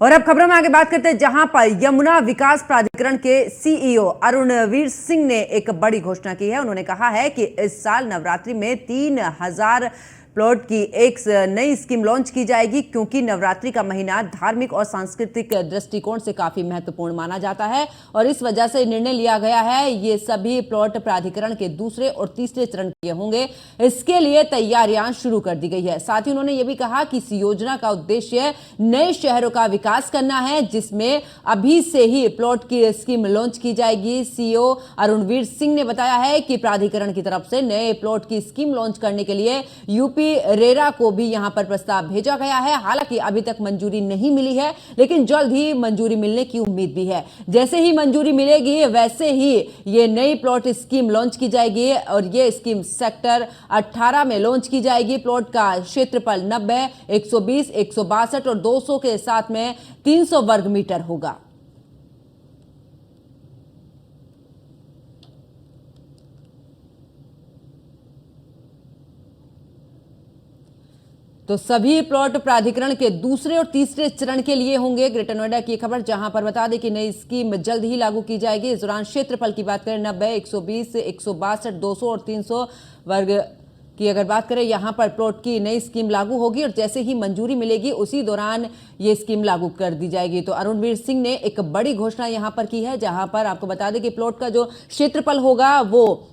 और अब खबरों में आगे बात करते हैं, जहां पर यमुना विकास प्राधिकरण के सीईओ अरुणवीर सिंह ने एक बड़ी घोषणा की है। उन्होंने कहा है कि इस साल नवरात्रि में 3000 प्लॉट की एक नई स्कीम लॉन्च की जाएगी, क्योंकि नवरात्रि का महीना धार्मिक और सांस्कृतिक दृष्टिकोण से काफी महत्वपूर्ण माना जाता है और इस वजह से निर्णय लिया गया है ये सभी प्लॉट प्राधिकरण के दूसरे और तीसरे चरण के होंगे। इसके लिए तैयारियां शुरू कर दी गई है। साथ ही उन्होंने ये भी कहा कि इस योजना का उद्देश्य नए शहरों का विकास करना है, जिसमें अभी से ही प्लॉट की स्कीम लॉन्च की जाएगी। सीईओ अरुणवीर सिंह ने बताया है कि प्राधिकरण की तरफ से नए प्लॉट की स्कीम लॉन्च करने के लिए यूपी रेरा को भी यहां पर प्रस्ताव भेजा गया है। हालांकि अभी तक मंजूरी नहीं मिली है, लेकिन जल्द ही मंजूरी मिलने की उम्मीद भी है। जैसे ही मंजूरी मिलेगी वैसे ही ये नई प्लॉट स्कीम लॉन्च की जाएगी और ये स्कीम सेक्टर 18 में लॉन्च की जाएगी। प्लॉट का क्षेत्रफल 90, 120, 162 और 200 के साथ में 300 वर्ग मीटर होगा। तो सभी प्लॉट प्राधिकरण के दूसरे और तीसरे चरण के लिए होंगे। ग्रेटर नोएडा की खबर, जहां पर बता दें कि नई स्कीम जल्द ही लागू की जाएगी। इस दौरान क्षेत्रफल की बात करें 90, 120, 162, 200 और 300 वर्ग की अगर बात करें, यहां पर प्लॉट की नई स्कीम लागू होगी और जैसे ही मंजूरी मिलेगी उसी दौरान ये स्कीम लागू कर दी जाएगी। तो अरुणवीर सिंह ने एक बड़ी घोषणा यहां पर की है, जहां पर आपको बता दें कि प्लॉट का जो क्षेत्रफल होगा वो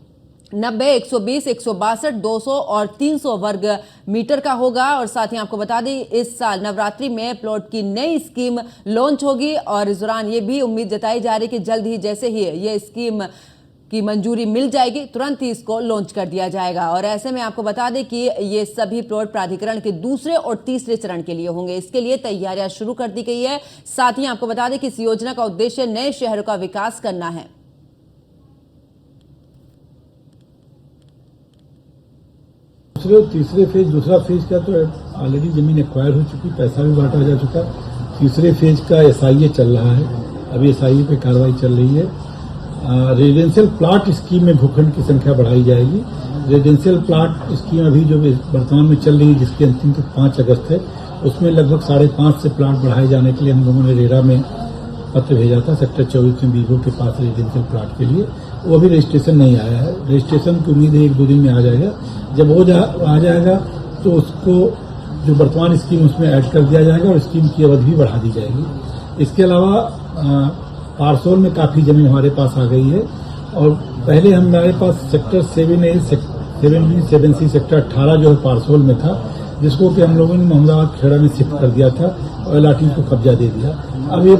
90, 120, 162, 200 और 300 वर्ग मीटर का होगा। और साथ ही आपको बता दें इस साल नवरात्रि में प्लॉट की नई स्कीम लॉन्च होगी और इस दौरान ये भी उम्मीद जताई जा रही है कि जल्द ही जैसे ही ये स्कीम की मंजूरी मिल जाएगी तुरंत ही इसको लॉन्च कर दिया जाएगा। और ऐसे में आपको बता दें कि ये सभी प्लॉट प्राधिकरण के दूसरे और तीसरे चरण के लिए होंगे। इसके लिए तैयारियां शुरू कर दी गई है। साथ ही आपको बता दें कि इस योजना का उद्देश्य नए शहरों का विकास करना है। दूसरे और तीसरे फेज, दूसरा फेज का तो ऑलरेडी जमीन एक्वायर हो चुकी, पैसा भी बांटा जा चुका। तीसरे फेज का एसआईए चल रहा है, अभी एसआईए पे कार्रवाई चल रही है। रेजिडेंशियल प्लाट स्कीम में भूखंड की संख्या बढ़ाई जाएगी। रेजिडेंशियल प्लाट स्कीम अभी जो वर्तमान में चल रही है, जिसकी अंतिम तक 5 अगस्त है, उसमें लगभग 5.5 से प्लाट बढ़ाए जाने के लिए हम लोगों ने रेरा में पत्र भेजा था। सेक्टर 24 में बीबो के पास रेजिडेंशियल प्लाट के लिए वो अभी रजिस्ट्रेशन नहीं आया है। रजिस्ट्रेशन की उम्मीद है 1-2 दिन में आ जाएगा। जब वो आ जाएगा तो उसको जो वर्तमान स्कीम उसमें ऐड कर दिया जाएगा और स्कीम की अवधि भी बढ़ा दी जाएगी। इसके अलावा पारसोल में काफ़ी जमीन हमारे पास आ गई है और पहले हमारे पास sector 7A, 7B, 7C, sector 18 जो है पारसोल में था, जिसको कि हम लोगों ने मोहम्मदाबाद खेड़ा में शिफ्ट कर दिया था और LRT को कब्जा दे दिया। अब ये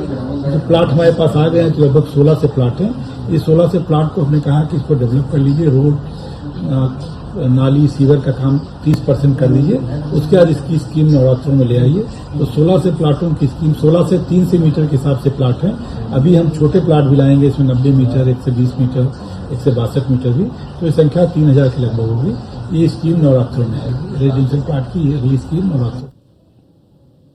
जो प्लाट हमारे पास आ गए हैं तो लगभग 16 से प्लाट हैं। इस 16 से प्लाट को हमने कहा कि इसको डेवलप कर लीजिए, रोड नाली सीवर का काम 30% कर लीजिए, उसके बाद इसकी स्कीम नवरात्रों में ले आइए। तो 16 से प्लाटों की स्कीम, 16 से 300 मीटर के हिसाब से प्लाट हैं। अभी हम छोटे प्लाट भी लाएंगे, इसमें 90 मीटर, 120 मीटर, 162 मीटर भी, तो ये संख्या 3000 के लगभग होगी। ये स्कीम नवरात्रों में आएगी। रेजिडेंशियल प्लाट की अगली स्कीम नवरात्रों।